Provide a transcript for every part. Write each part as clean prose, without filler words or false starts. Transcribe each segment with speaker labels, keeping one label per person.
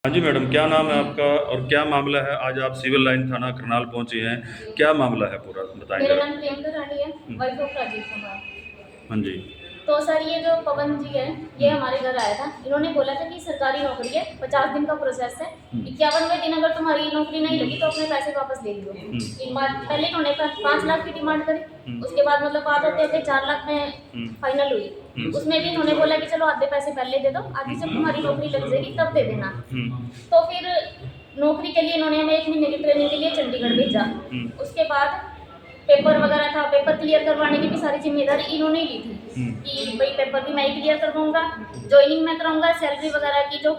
Speaker 1: हाँ जी मैडम, क्या नाम है आपका और क्या मामला है? आज आप सिविल लाइन थाना करनाल पहुंची हैं, क्या मामला है पूरा बताएं
Speaker 2: मेरा
Speaker 1: जरा।
Speaker 2: नाम प्रियंका रानी है, वाइफ ऑफ राजीव कुमार।
Speaker 1: हाँ जी।
Speaker 2: तो सर ये जो पवन जी है, ये
Speaker 1: हम्म,
Speaker 2: हमारे घर आया था। इन्होंने बोला था कि सरकारी नौकरी है, 50 दिन का प्रोसेस है,
Speaker 1: हम्म,
Speaker 2: 51वें दिन अगर तुम्हारी नौकरी नहीं लगी तो अपने पैसे वापस ले लियो।
Speaker 1: हम्म,
Speaker 2: एक बार पहले इन्होंने 5 लाख की डिमांड करी,
Speaker 1: हम्म,
Speaker 2: उसके बाद मतलब बात होते होते 4 लाख में
Speaker 1: हम्म,
Speaker 2: फाइनल हुई।
Speaker 1: हम्म,
Speaker 2: उसमें भी इन्होंने बोला कि चलो आधे पैसे पहले दे दो, आधी जब तुम्हारी नौकरी लग जाएगी तब दे देना।
Speaker 1: हम्म,
Speaker 2: तो फिर नौकरी के लिए इन्होंने हमें 1 महीने की ट्रेनिंग के लिए चंडीगढ़ भेजा।
Speaker 1: हम्म,
Speaker 2: उसके बाद पेपर वगैरह था, पेपर क्लियर करवाने की भी सारी जिम्मेदारी इन्होंने ही ली थी
Speaker 1: हम्म,
Speaker 2: कि भाई पेपर भी मैं ही क्लियर करवाऊंगा, ज्वाइनिंग मैं कराऊंगा, सैलरी वगैरह की जो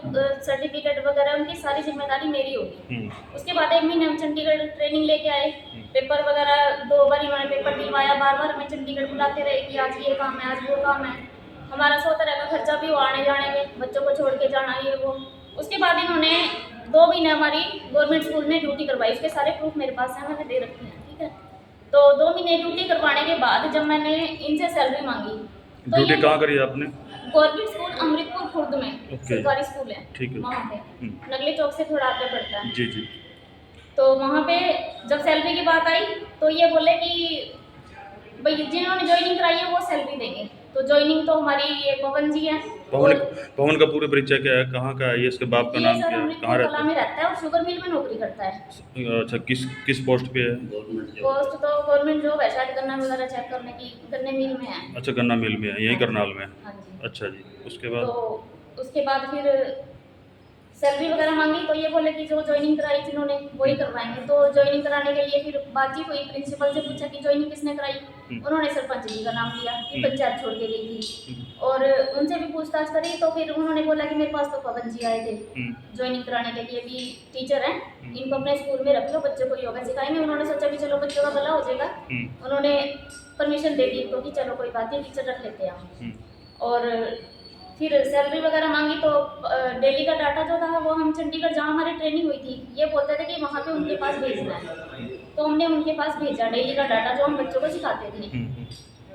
Speaker 2: सर्टिफिकेट वगैरह उनकी सारी जिम्मेदारी मेरी होगी।
Speaker 1: हम्म,
Speaker 2: उसके बाद 1 महीने हम चंडीगढ़ ट्रेनिंग लेके आए।
Speaker 1: हम्म,
Speaker 2: पेपर वगैरह 2 बार इन्होंने पेपर दिलवाया, बार बार हमें चंडीगढ़ बुलाते रहे कि आज ये काम है, आज वो काम है। हमारा 100 तरह का खर्चा भी हुआ आने जाने में, बच्चों को छोड़ के जाना ये वो। उसके बाद इन्होंने 2 महीने हमारी गवर्नमेंट स्कूल में ड्यूटी करवाई, उसके सारे प्रूफ मेरे पास हैं, मैंने दे रखे हैं, ठीक है। तो 2 महीने ड्यूटी करवाने के बाद जब मैंने इनसे सैलरी मांगी तो
Speaker 1: ड्यूटी
Speaker 2: ये
Speaker 1: कहाँ करी आपने?
Speaker 2: गवर्नमेंट स्कूल अमृतपुर खुर्द में
Speaker 1: ओके,
Speaker 2: सरकारी स्कूल है,
Speaker 1: ठीक है।
Speaker 2: वहाँ पे
Speaker 1: हम्म,
Speaker 2: नगली चौक से थोड़ा आगे पड़ता है।
Speaker 1: जी जी।
Speaker 2: तो वहाँ पे जब सैलरी की बात आई तो ये बोले कि भाई जिन्होंने ज्वाइनिंग कराई है वो सैलरी देंगे। तो ज्वाइनिंग तो हमारी ये पवन जी है।
Speaker 1: पवन
Speaker 2: और
Speaker 1: पवन का पूरे परिचय क्या है, कहाँ का है ये, इसके बाप का
Speaker 2: ये
Speaker 1: नाम
Speaker 2: सर
Speaker 1: क्या है, कहाँ
Speaker 2: अमृतपुर कला
Speaker 1: रहता
Speaker 2: में रहता है और शुगर मिल में नौकरी करता है।
Speaker 1: है? अच्छा, किस किस पोस्ट पे है?
Speaker 2: पोस्ट तो गवर्नमेंट जॉब है, शायद गन्ना वगैरह चेक करने की, गन्ने मिल में है।
Speaker 1: अच्छा, गन्ना मिल में है, यहीं
Speaker 2: हाँ जी,
Speaker 1: करनाल में है।
Speaker 2: हाँ जी।
Speaker 1: अच्छा जी, उसके
Speaker 2: तो
Speaker 1: बाद?
Speaker 2: उसके बाद फिर सैलरी वगैरह मांगी तो ये बोले कि जो ज्वाइनिंग कराई जिन्होंने वही
Speaker 1: हम्म,
Speaker 2: करवाएंगे। तो ज्वाइनिंग कराने के लिए फिर बातचीत हुई, प्रिंसिपल से पूछा कि ज्वाइनिंग किसने कराई।
Speaker 1: हम्म,
Speaker 2: उन्होंने सरपंच जी का नाम लिया कि
Speaker 1: हम्म,
Speaker 2: पंचायत छोड़ के गई थी।
Speaker 1: हम्म,
Speaker 2: और उनसे भी पूछताछ करी तो फिर उन्होंने बोला कि मेरे पास तो पवन जी आए थे
Speaker 1: हम्म,
Speaker 2: ज्वाइनिंग कराने के लिए, भी टीचर हैं,
Speaker 1: हम्म,
Speaker 2: इनको अपने स्कूल में रख लो, बच्चों को योगा सिखाएंगे। उन्होंने सोचा कि चलो बच्चों का भला हो जाएगा।
Speaker 1: हम्म,
Speaker 2: उन्होंने परमिशन दे दी इनको कि चलो कोई बात नहीं, टीचर रख लेते हैं हम।
Speaker 1: हम्म,
Speaker 2: और फिर सैलरी वगैरह मांगी तो डेली का डाटा जो था वो हम चंडीगढ़ जहाँ हमारी ट्रेनिंग हुई थी ये बोलते थे कि वहाँ पे उनके पास भेजना है। तो हमने उनके पास भेजा डेली का डाटा जो हम बच्चों को सिखाते थे।
Speaker 1: हम्म,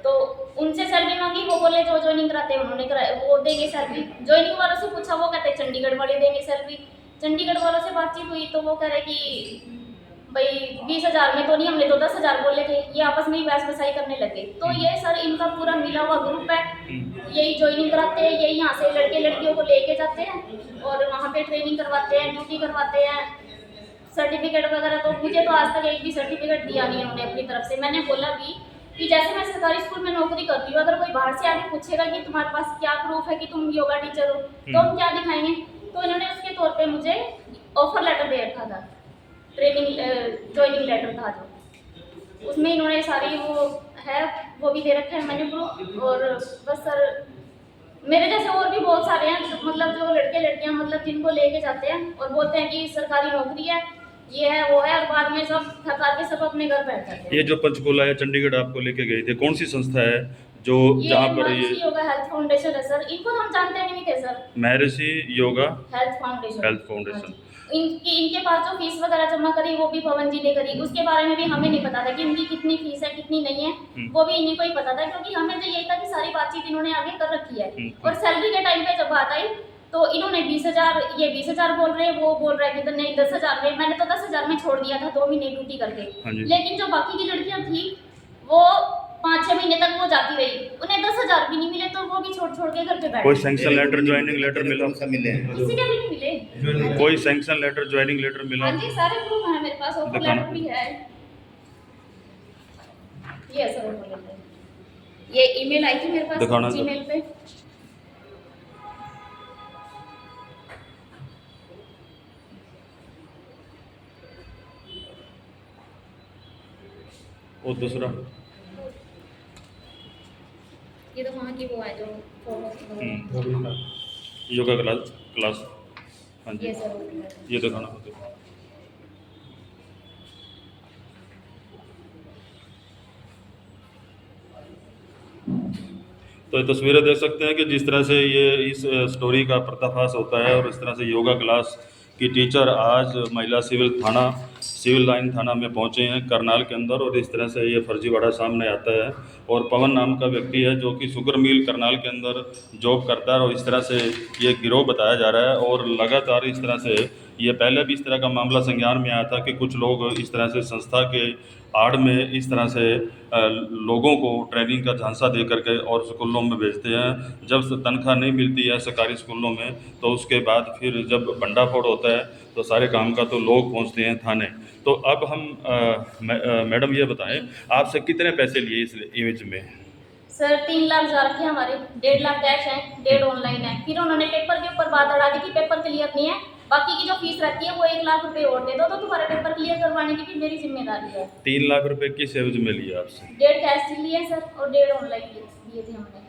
Speaker 2: तो उनसे सैलरी मांगी, वो बोले जो ज्वाइनिंग कराते हैं उन्होंने कराया वो देंगे सैलरी। ज्वाइनिंग वालों से पूछा, वो कहते चंडीगढ़ वाले देंगे सैलरी। चंडीगढ़ वालों से बातचीत हुई तो वो कह रहे कि भाई 20,000 में तो नहीं, हमने तो 10,000 बोले थे। ये आपस में ही बहस बसाई करने लगे। तो
Speaker 1: हम्म,
Speaker 2: ये सर इनका पूरा मिला हुआ ग्रुप है,
Speaker 1: हम्म,
Speaker 2: यही ज्वाइनिंग कराते हैं, यही यहाँ से लड़के लड़कियों को लेके जाते हैं और वहाँ पे ट्रेनिंग करवाते हैं, ड्यूटी करवाते हैं। सर्टिफिकेट वगैरह तो मुझे तो आज तक एक भी सर्टिफिकेट दिया नहीं उन्होंने अपनी तरफ से। मैंने बोला भी कि जैसे मैं सरकारी स्कूल में नौकरी कर रही हूँ, अगर कोई बाहर से आके पूछेगा कि तुम्हारे पास क्या प्रूफ है कि तुम योगा टीचर हो तो हम क्या दिखाएंगे। तो इन्होंने उसके तौर पे मुझे ऑफर लेटर दे रखा था, ट्रेनिंग ज्वाइनिंग लेटर था जो, उसमें इन्होंने सारी वो है वो भी दे रखा है मैंने प्रूफ। और बस सर मेरे जैसे और भी बहुत सारे हैं मतलब जो लड़के लड़कियां मतलब जिनको लेके जाते हैं और बोलते हैं कि सरकारी नौकरी है, ये है वो है, और बाद में सब थका के सब अपने घर बैठ जाते
Speaker 1: ये
Speaker 2: हैं।
Speaker 1: जो पंचकूला या चंडीगढ़ आपको लेके गए थे, कौन सी संस्था है जो
Speaker 2: ये
Speaker 1: जहाँ पर ये?
Speaker 2: महर्षि योगा हेल्थ फाउंडेशन है सर, इनको तो हम जानते भी नहीं थे सर।
Speaker 1: महर्षि योगा
Speaker 2: हेल्थ फाउंडेशन।
Speaker 1: हेल्थ
Speaker 2: हाँ
Speaker 1: फाउंडेशन।
Speaker 2: जी। इनके पास जो फीस वगैरह जमा करी वो भी पवन जी ने करी, उसके बारे में भी हमें नहीं पता था कि इनकी कितनी फीस है कितनी नहीं है।
Speaker 1: हम्म,
Speaker 2: वो भी इन्हीं को ही पता था क्योंकि हमें तो यही था कि सारी बातचीत इन्होंने आगे कर रखी है।
Speaker 1: हम्म,
Speaker 2: और सैलरी के टाइम पे जब बात आई तो इन्होंने 20,000, ये 20,000 बोल रहे हैं, वो बोल रहे हैं कि नहीं 10,000 में। मैंने तो 10,000 में छोड़ दिया था 2 महीने ड्यूटी करके।
Speaker 1: हाँ जी।
Speaker 2: लेकिन जो बाकी की लड़कियां थी वो 5-6 महीने तक वो जाती रही, उन्हें 10,000 भी नहीं मिले तो वो भी छोड़ छोड़ के घर पे बैठ
Speaker 1: कोई
Speaker 2: गई।
Speaker 1: सैंक्शन लेटर, ज्वाइनिंग लेटर मिला?
Speaker 3: कौन सा मिले हैं?
Speaker 2: किसी के भी नहीं मिले।
Speaker 1: कोई सैंक्शन लेटर, ज्वाइनिंग लेटर मिला?
Speaker 2: हाँ जी, सारे प्रूफ हैं मेरे पास, ऑफर
Speaker 1: दिखाना।
Speaker 2: लेटर भी है। ये सर ऑफर लेटर, ये ईमेल आई थी मेरे पास
Speaker 1: दिखाना सर।
Speaker 2: जीमेल पे।
Speaker 1: और दूसरा?
Speaker 2: ये तो वहाँ की वो है जो फोटो।
Speaker 1: Yoga class class. हाँ जी,
Speaker 2: ये सर ऑफर लेटर।
Speaker 1: ये दिखाना मुझे। तो ये तस्वीरें देख सकते हैं कि जिस तरह से ये इस स्टोरी का पर्दाफाश होता है और इस तरह से योगा क्लास कि टीचर आज महिला सिविल लाइन थाना में पहुंचे हैं करनाल के अंदर, और इस तरह से ये फर्जीवाड़ा सामने आता है। और पवन नाम का व्यक्ति है जो कि शुगर मिल करनाल के अंदर जॉब करता है, और इस तरह से ये गिरोह बताया जा रहा है। और लगातार इस तरह से ये पहले भी इस तरह का मामला संज्ञान में आया था कि कुछ लोग इस तरह से संस्था के आड़ में इस तरह से लोगों को ट्रेनिंग का झांसा दे करके और स्कूलों में भेजते हैं। जब से तनख्वाह नहीं मिलती है सरकारी स्कूलों में, तो उसके बाद फिर जब भंडाफोड़ होता है तो सारे काम का तो लोग पहुंचते हैं थाने। तो अब हम मैडम ये बताएं, आपसे कितने पैसे लिए इस एवज में?
Speaker 2: सर 3 लाख जा रखे हैं हमारे, 1.5 लाख कैश है, 1.5 ऑनलाइन है। फिर उन्होंने पेपर के ऊपर बात अड़ा दी कि पेपर क्लियर नहीं है, बाकी की जो फीस रहती है वो 1 लाख रुपए और दे दो तो तुम्हारा पेपर क्लियर करवाने की भी मेरी जिम्मेदारी है।
Speaker 1: 3 लाख रुपए किस एवज में लिया आपसे?
Speaker 2: 1.5 कैश लिए सर और 1.5 ऑनलाइन दिए थे हमने।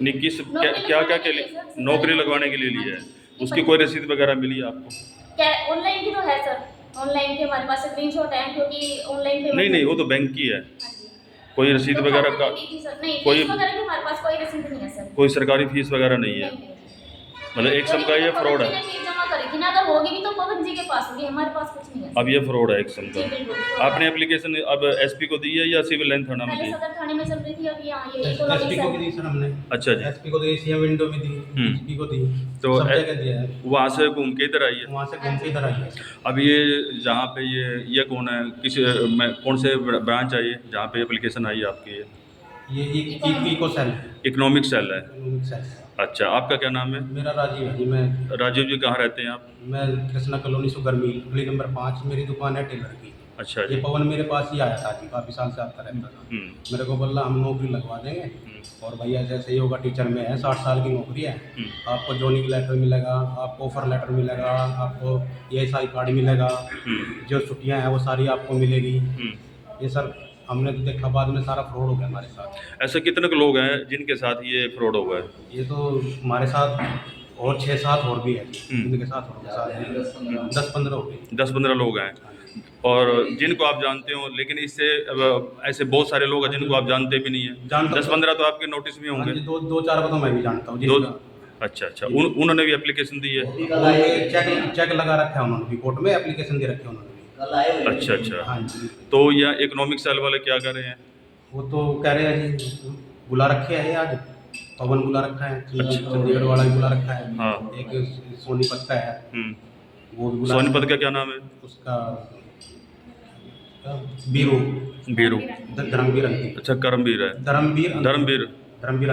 Speaker 1: नहीं, किस क्या के लिए? नौकरी लगवाने के लिए लिया है? उसकी कोई रसीद वगैरह मिली आपको?
Speaker 2: क्या ऑनलाइन की तो है सर, ऑनलाइन के हमारे पास स्क्रीनशॉट है क्योंकि ऑनलाइन पेमेंट
Speaker 1: नहीं, वो तो बैंक की है।
Speaker 2: हाँ जी।
Speaker 1: कोई रसीद
Speaker 2: तो
Speaker 1: वगैरह का?
Speaker 2: नहीं,
Speaker 1: कोई
Speaker 2: फीस वगैरह की हमारे पास कोई रसीद नहीं है सर।
Speaker 1: कोई सरकारी फीस वगैरह नहीं है?
Speaker 2: नहीं।
Speaker 1: मतलब एक किस्म का ये फ्रॉड है।
Speaker 2: फीस जमा करी थी ना, अगर होगी भी तो पवन जी के पास होगी, हमारे पास कुछ नहीं है।
Speaker 1: अब ये फ्रॉड है एक किस्म
Speaker 2: जी
Speaker 1: का।
Speaker 2: बिल्कुल।
Speaker 1: आपने एप्लीकेशन अब एसपी को दी है या सिविल लाइन थाना में
Speaker 2: पहले
Speaker 1: दी?
Speaker 2: सदर थाने में चल रही थी, अब यहाँ ये
Speaker 3: एसपी को भी दी सर हमने।
Speaker 1: अच्छा जी।
Speaker 3: एसपी को दी, सीएम विंडो में दी, एसपी को दी,
Speaker 1: तो
Speaker 3: सब जगह दिया है।
Speaker 1: वहाँ से घूम के इधर आई है?
Speaker 3: वहाँ से घूम के इधर आई है।
Speaker 1: अब ये जहाँ पे ये कौन है, कौन से ब्रांच आई है जहाँ पे एप्लीकेशन आई है आपकी?
Speaker 3: ये इको सेल,
Speaker 1: इकोनॉमिक सेल है।
Speaker 3: Economic cell.
Speaker 1: अच्छा, आपका क्या नाम है?
Speaker 3: मेरा राजीव है जी। मैं
Speaker 1: राजीव जी, कहाँ रहते हैं आप?
Speaker 3: मैं कृष्णा कॉलोनी शुगर मिल, गली नंबर 5, मेरी दुकान है टेलर की।
Speaker 1: अच्छा
Speaker 3: ये
Speaker 1: जी।
Speaker 3: पवन मेरे पास ही आया था जी, काफ़ी साल से आता रहता था। मेरे को बोला हम नौकरी लगवा देंगे, और भैया जैसे योगा टीचर में है, 60 साल की नौकरी है, आपको जॉइनिंग लेटर मिलेगा, आपको ऑफर लेटर मिलेगा, आपको ESI कार्ड मिलेगा, जो छुट्टियाँ हैं वो सारी आपको मिलेगी। ये सर हमने तो देखा, बाद में सारा फ्रॉड हो गया हमारे साथ।
Speaker 1: ऐसे कितने के लोग हैं जिनके साथ ये फ्रॉड हुआ है?
Speaker 3: ये तो हमारे साथ और 6-7 और भी है जिनके साथ हो गया, 10-15 हो गए।
Speaker 1: 10-15 लोग हैं और जिनको आप जानते हो, लेकिन इससे ऐसे बहुत सारे लोग हैं जिनको आप जानते भी नहीं है।
Speaker 3: जानता
Speaker 1: 10-15 तो आपके नोटिस में होंगे।
Speaker 3: 2-4 को तो मैं भी जानता हूँ जी।
Speaker 1: अच्छा, उन्होंने भी एप्लीकेशन दी है?
Speaker 3: चेक लगा रखा है उन्होंने भी, कोर्ट में एप्लीकेशन दे रखे उन्होंने भी।
Speaker 1: अच्छा।
Speaker 3: हाँ जी।
Speaker 1: तो यह इकोनॉमिक सेल वाले क्या कर रहे हैं?
Speaker 3: वो तो कह रहे हैं जी, बुला रखे हैं आज, पवन बुला रखा है, चंडीगढ़ वाला भी बुला रखा है।
Speaker 1: हाँ।
Speaker 3: एक सोनीपत का है, वो भी बुला
Speaker 1: सोनीपत का क्या नाम है?
Speaker 3: उसका बीरू धर्मवीर अंतिल।
Speaker 1: अच्छा, करमवीर है।
Speaker 3: धर्मवीर अंतिल।
Speaker 1: धर्मवीर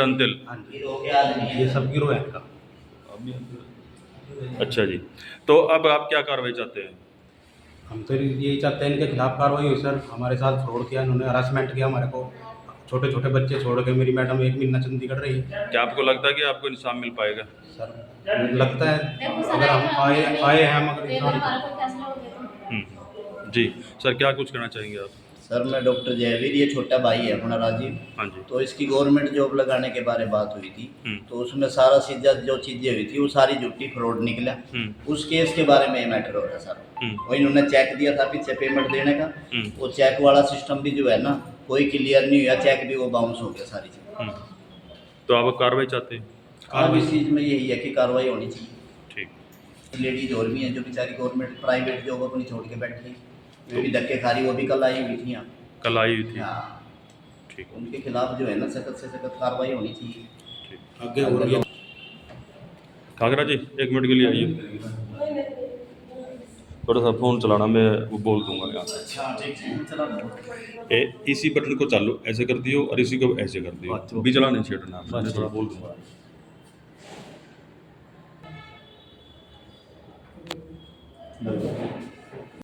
Speaker 1: अंतिल।
Speaker 3: हाँ जी, ये सब गिरोह है इनका।
Speaker 1: अच्छा जी। तो अब आप क्या कार्रवाई चाहते हैं?
Speaker 3: हम तो यही चाहते हैं इनके खिलाफ कार्रवाई हुई सर। हमारे साथ फ्रॉड किया इन्होंने, हरासमेंट किया हमारे को, छोटे छोटे बच्चे छोड़ के। मेरी मैडम 1 महीना चंडीगढ़ रही।
Speaker 1: क्या आपको लगता है कि आपको इंसाफ मिल पाएगा?
Speaker 3: सर लगता है अगर हम आए हैं हम अगर
Speaker 2: हमारा कोई फैसला हो गया तो।
Speaker 1: जी सर, क्या कुछ कहना चाहेंगे आप?
Speaker 4: सर मैं डॉक्टर जयवीर, ये छोटा भाई है अपना राजीव।
Speaker 1: हाँ जी।
Speaker 4: तो इसकी गवर्नमेंट जॉब लगाने के बारे में बात हुई थी, तो उसमें सारा सीधा जो चीज़ें हुई थी वो सारी झूठी फ्रॉड निकला। उस केस के बारे में ये मैटर हो रहा है सर। वो इन्होंने चेक दिया था पीछे पेमेंट देने का, वो चेक वाला सिस्टम भी जो है ना, कोई क्लियर नहीं हुआ, चेक भी वो बाउंस हो गया सारी चीज़।
Speaker 1: तो आप कार्रवाई चाहते हैं?
Speaker 4: अब इस चीज़ में यही है कि कार्रवाई होनी चाहिए।
Speaker 1: ठीक।
Speaker 4: लेडीज और भी हैं जो बेचारी गवर्नमेंट प्राइवेट जॉब अपनी छोड़ के बैठी, वे भी धक्के खा रही, वो भी कल आई हुई थी यहाँ।
Speaker 1: कल आई हुई थी?
Speaker 4: हाँ।
Speaker 1: ठीक।
Speaker 4: उनके खिलाफ जो है ना सख्त से सख्त कार्रवाई होनी चाहिए।
Speaker 1: ठीक।
Speaker 3: आगे हो रही है।
Speaker 1: खागरा जी 1 मिनट के लिए आइए, थोड़ा सा फ़ोन चलाना, मैं वो बोल दूंगा यहाँ से।
Speaker 4: अच्छा ठीक है, चला दो।
Speaker 1: इसी बटन को चालू ऐसे कर दियो और इसी को ऐसे कर दियो, बिजला नहीं छेड़ना, मैं थोड़ा बोल दूंगा।